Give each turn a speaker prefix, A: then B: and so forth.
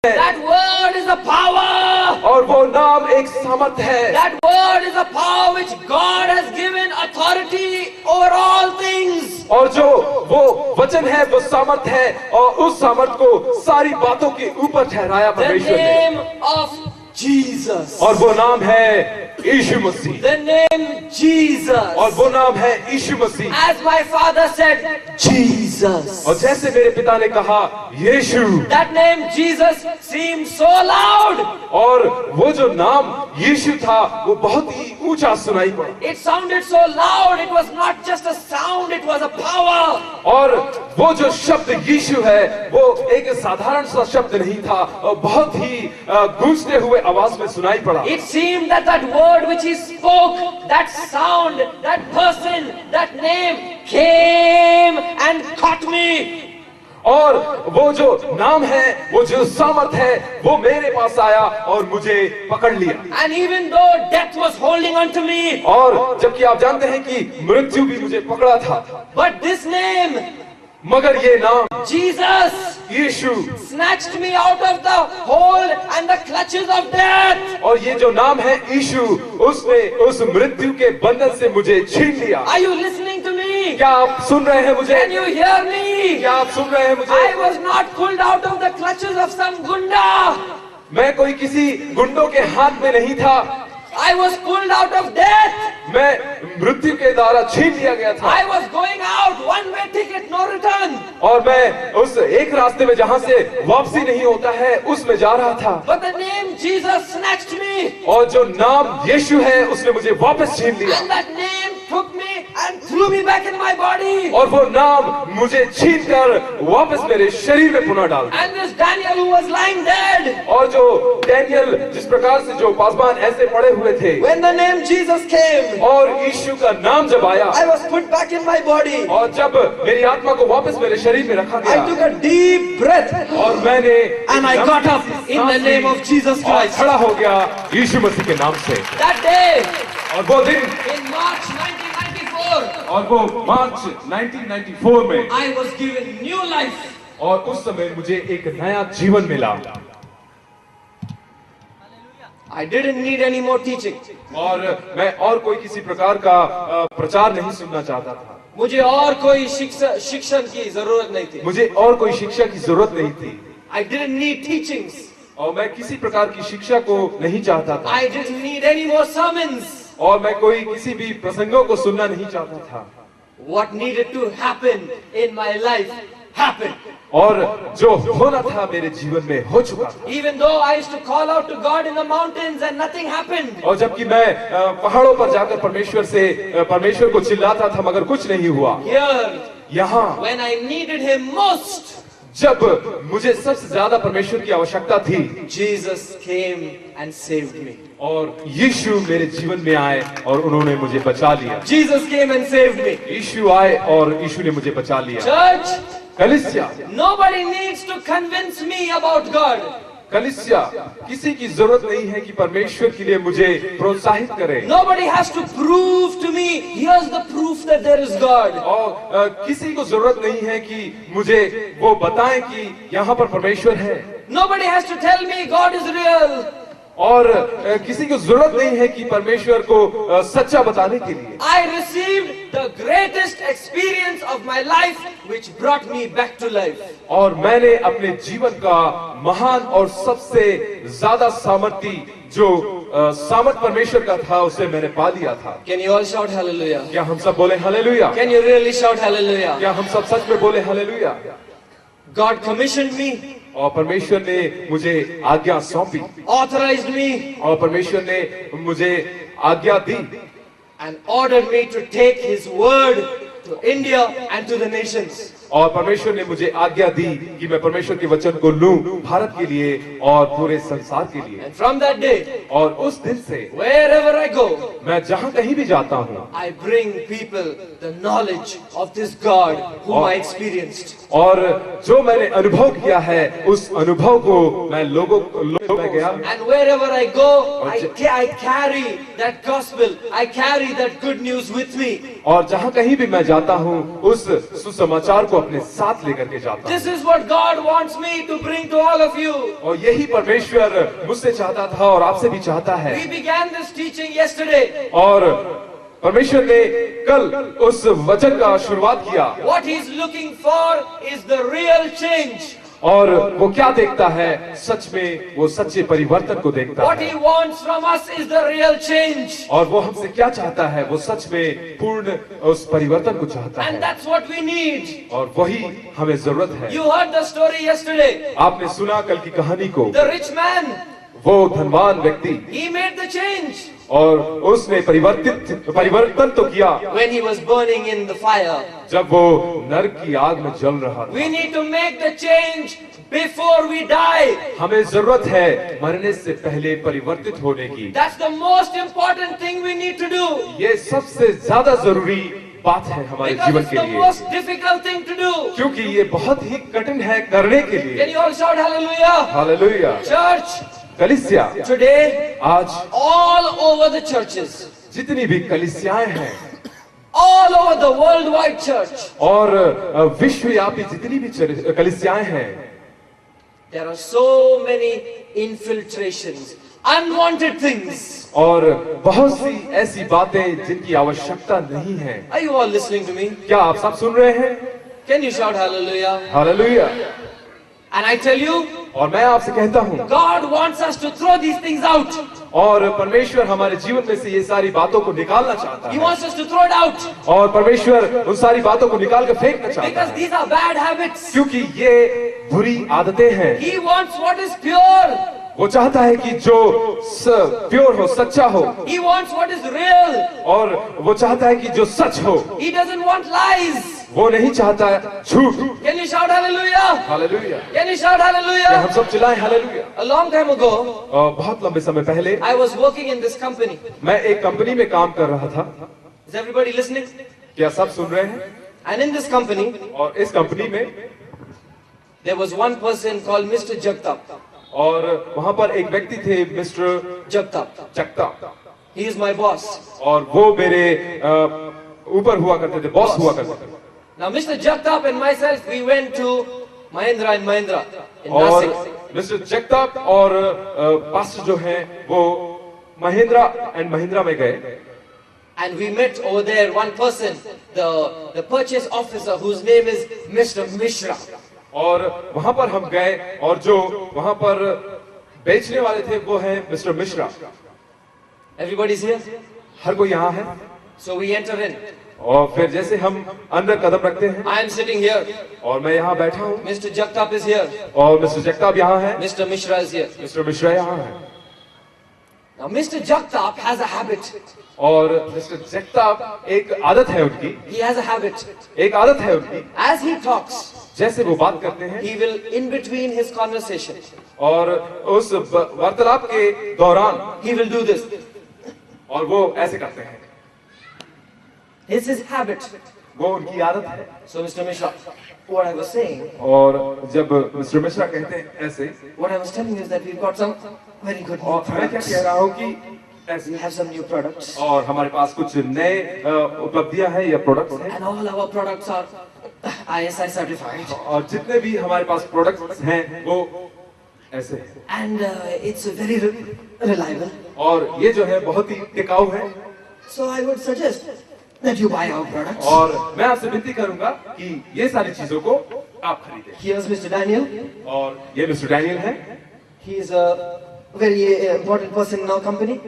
A: That word is a power.
B: और वो नाम एक सामर्थ है।
A: That word is a power which God has given authority over all things.
B: और जो वो वचन है वो सामर्थ है और उस सामर्थ को सारी बातों के ऊपर ठहराया
A: The
B: परमेश्वर ने।
A: name of Jesus.
B: और वो नाम है यीशु मसीह।
A: The name Jesus.
B: और वो नाम है यीशु मसीह।
A: As my father said, Jesus.
B: और जैसे मेरे पिता ने कहा यीशु।
A: That name Jesus seemed so loud.
B: और वो जो नाम यीशु था वो बहुत ही ऊंचा सुनाई पड़ा।
A: It sounded so loud. It was not just a sound. It was a power.
B: और वो जो शब्द यीशु है वो एक साधारण सा शब्द नहीं था और बहुत ही गूंजते हुए आवाज में सुनाई पड़ा।
A: It seemed that that word which he spoke, that sound, that person, that name came and caught me.
B: और वो जो नाम है वो जो सामर्थ है वो मेरे पास आया और मुझे पकड़ लिया।
A: And even though death was holding on to me,
B: और जबकि आप जानते हैं कि मृत्यु भी मुझे पकड़ा था,
A: but this name,
B: मगर ये नाम
A: Jesus,
B: Yeshu,
A: snatched me out of the hold and the clutches of death.
B: और ये जो नाम है यीशु, उसने उस मृत्यु के बंधन से मुझे छीन लिया।
A: Are you listening to me?
B: क्या आप सुन रहे हैं मुझे?
A: Can you hear me?
B: क्या आप सुन रहे हैं मुझे?
A: I was not pulled out of the clutches of some gunda.
B: मैं कोई किसी गुंडों के हाथ में नहीं था।
A: I was pulled out of death.
B: मैं मृत्यु के द्वारा छीन लिया गया था।
A: I was going out, one way ticket, no return.
B: और मैं उस एक रास्ते में जहां से वापसी नहीं होता है उसमें जा रहा था।
A: But the name Jesus snatched me.
B: और जो नाम यीशु है उसने मुझे वापस छीन लिया।
A: And that name took me and threw me back in my body.
B: और वो नाम मुझे छीन कर वापस मेरे शरीर में पुनः डाल दिया।
A: And this Daniel who was lying dead,
B: और जो डैनियल जिस प्रकार से जो पासबान ऐसे पड़े हुए थे,
A: when the name Jesus came,
B: और यीशु का नाम जब आया,
A: I was put back in my body.
B: और जब मेरी आत्मा को वापस मेरे शरीर में रखा
A: I took
B: गया,
A: a deep breath
B: और मैंने
A: and I got up in the name of Jesus
B: और
A: Christ.
B: खड़ा हो गया यीशु मसीह के नाम से।
A: That day,
B: और वो दिन,
A: in March 1994,
B: और वो मार्च 1994 में,
A: I was given new life.
B: और उस समय मुझे एक नया जीवन मिला।
A: I didn't need any more teaching.
B: और मैं और कोई किसी प्रकार का प्रचार नहीं सुनना चाहता था।
A: मुझे और कोई शिक्षण की जरूरत नहीं थी।
B: मुझे और कोई शिक्षा की जरूरत नहीं थी।
A: I didn't need teachings.
B: और मैं किसी प्रकार की शिक्षा को नहीं चाहता था।
A: I didn't need any more sermons.
B: और मैं कोई किसी भी प्रसंगों को सुनना नहीं चाहता था।
A: What needed to happen in my life happened.
B: और जो होना था मेरे जीवन में हो चुका था।
A: Even though I used to call out to God in the mountains and nothing happened.
B: और जबकि मैं पहाड़ों पर जाकर परमेश्वर को चिल्लाता था मगर कुछ नहीं हुआ।
A: Here,
B: यहाँ
A: when I needed Him most,
B: जब मुझे सबसे ज्यादा परमेश्वर की आवश्यकता थी,
A: Jesus came and saved me.
B: और यीशु मेरे जीवन में आए और उन्होंने मुझे बचा लिया।
A: Jesus came and saved me.
B: यीशु आए और यीशु ने मुझे बचा लिया।
A: Church,
B: कलीसिया,
A: nobody needs to convince me about God.
B: कलीसिया, किसी की जरूरत नहीं है कि परमेश्वर के लिए मुझे प्रोत्साहित करे।
A: Nobody has to prove to me, here's the proof that there is God.
B: और किसी को जरूरत नहीं है कि मुझे वो बताएं कि यहाँ पर परमेश्वर है।
A: Nobody has to tell me God is real.
B: और किसी को जरूरत नहीं है कि परमेश्वर को सच्चा बताने के लिए।
A: I received the greatest experience of my life which brought me back to life.
B: और मैंने अपने जीवन का महान और सबसे ज्यादा सामर्थी जो सामर्थ परमेश्वर का था उसे मैंने पा लिया था।
A: Can you all shout hallelujah?
B: क्या हम सब बोले hallelujah?
A: Can you really shout hallelujah?
B: क्या हम सब सच में बोले हालेलुया?
A: God commissioned me,
B: और परमेश्वर ने मुझे आज्ञा सौंपी,
A: authorized me,
B: और परमेश्वर ने मुझे आज्ञा दी,
A: and ordered me to take His word to India and to the nations.
B: और परमेश्वर ने मुझे आज्ञा दी कि मैं परमेश्वर के वचन को लूं भारत के लिए और पूरे संसार के लिए।
A: And from that day,
B: और उस दिन से
A: wherever I go,
B: मैं जहां कहीं भी जाता हूं,
A: I bring people the knowledge of this God whom I experienced.
B: और जो मैंने अनुभव किया है उस अनुभव को मैं लोगों में गया।
A: And wherever I go, I carry that gospel, I carry that good news with me.
B: और जहाँ कहीं भी मैं जाता हूँ उस सुसमाचार को अपने साथ लेकर के जाता
A: This
B: हूँ।
A: is what God wants me to bring to all of you.
B: और यही परमेश्वर मुझसे चाहता था और आपसे भी चाहता है।
A: We began this teaching yesterday.
B: और परमेश्वर ने कल उस वचन का शुरुआत किया।
A: What He's looking for is the real change.
B: और वो क्या देखता है? सच में वो सच्चे परिवर्तन को देखता
A: What
B: है।
A: He wants from us is the real change.
B: और वो हमसे क्या चाहता है? वो सच में पूर्ण उस परिवर्तन को चाहता
A: And
B: है।
A: that's what we need.
B: और वही हमें जरूरत है।
A: You heard the story yesterday.
B: आपने सुना कल की कहानी को।
A: The rich man,
B: वो धनवान व्यक्ति
A: he made the change
B: और उसने परिवर्तन तो किया
A: when he was burning in the fire.
B: जब वो नरक की आग में जल रहा था।
A: We need to make the change before we die.
B: हमें जरूरत है मरने से पहले परिवर्तित होने की।
A: That's the most important thing we need to do.
B: ये सबसे ज्यादा जरूरी बात है हमारे
A: Because
B: जीवन
A: it's
B: के
A: the
B: लिए,
A: most difficult thing to do.
B: क्योंकि ये बहुत ही कठिन है करने के
A: Can
B: लिए।
A: you all shout hallelujah?
B: Hallelujah.
A: Church,
B: कलीसिया
A: today,
B: आज
A: all over the churches,
B: जितनी भी कलीसियाएं हैं
A: all over the worldwide church,
B: और विश्वव्यापी जितनी भी कलीसियाएं हैं,
A: there are so many infiltrations, unwanted things.
B: और बहुत सी ऐसी बातें जिनकी आवश्यकता नहीं है।
A: Are you all listening to me?
B: क्या आप सब सुन रहे हैं?
A: Can you shout hallelujah?
B: Hallelujah.
A: And I tell you,
B: और मैं आपसे कहता हूँ,
A: God wants us to throw these things out.
B: और परमेश्वर हमारे जीवन में से ये सारी बातों को निकालना चाहता
A: He
B: है।
A: wants us to throw it out
B: और परमेश्वर उन सारी बातों को निकाल कर फेंकना चाहता
A: because
B: है,
A: these are bad habits.
B: क्योंकि ये बुरी आदतें हैं।
A: He wants what is pure.
B: वो चाहता है कि जो प्योर हो, सच्चा हो,
A: He wants what is real.
B: और वो चाहता है कि जो सच हो।
A: He doesn't want lies.
B: वो नहीं चाहता झूठ।
A: Can you shout hallelujah?
B: Hallelujah.
A: Can you shout
B: क्या
A: hallelujah?
B: हम सब चिल्लाएं hallelujah.
A: A long time ago,
B: बहुत लंबे समय पहले
A: I was working in this company.
B: मैं एक कंपनी में काम कर रहा था।
A: Is everybody listening?
B: क्या सब सुन रहे हैं?
A: And in this company,
B: और इस कंपनी में
A: there was one person called Mr. Jagtap.
B: और वहां पर एक व्यक्ति थे, mister
A: Jagtap.
B: Jagtap,
A: He is my boss.
B: और वो मेरे ऊपर हुआ करते थे, बॉस हुआ करते थे।
A: Now, Mr. Jagtap and myself, we went to Mahindra and Mahindra in
B: और
A: Nasik.
B: मिस्टर जगताप और पास्टर जो हैं वो महिंद्रा एंड महिंद्रा में गए।
A: And we met over there one person, the purchase officer, whose name is Mr. Mishra.
B: और वहां पर हम गए और जो वहां पर बेचने वाले थे वो है मिस्टर मिश्रा।
A: Everybody's here?
B: हर कोई यहाँ है।
A: So we enter in.
B: और फिर जैसे हम अंदर कदम रखते हैं,
A: I am sitting here.
B: और मैं यहाँ बैठा हूँ,
A: Mr. Jagtap is here.
B: और मिस्टर जगताप यहाँ है,
A: Mr. Mishra is here.
B: Mister Mishra यहाँ है।
A: Now, Mr. Jagtap has a habit.
B: और मिस्टर जगताप एक आदत है उनकी,
A: He has a habit.
B: एक आदत है उनकी,
A: As he talks,
B: जैसे वो बात करते हैं
A: he will, in between his conversation,
B: और उस वार्तालाप के दौरान
A: he will do this.
B: और वो ऐसे करते हैं,
A: It's his habit.
B: वो उनकी आदत है।
A: So, Mr. Mishra, what I was saying,
B: और जब मिस्टर मिश्रा कहते हैं ऐसे,
A: what I was telling you is that we've got some very good new
B: और मैं क्या
A: products.
B: कह रहा हूँ कि ऐसे,
A: We have some new products.
B: और हमारे पास कुछ नए उपलब्धियां हैं या प्रोडक्ट्स हैं,
A: And all our products are ISI certified.
B: और जितने भी हमारे पास प्रोडक्ट्स हैं वो ऐसे हैं।
A: And it's very reliable.
B: और ये जो है बहुत ही टिकाऊ है।
A: So I would suggest that you buy our products.
B: और मैं आपसे विनती करूंगा कि ये सारी चीजों को आप खरीदें।
A: Here's Mr. Daniel.
B: और ये मिस्टर डैनियल है,
A: He is a very important person in our company.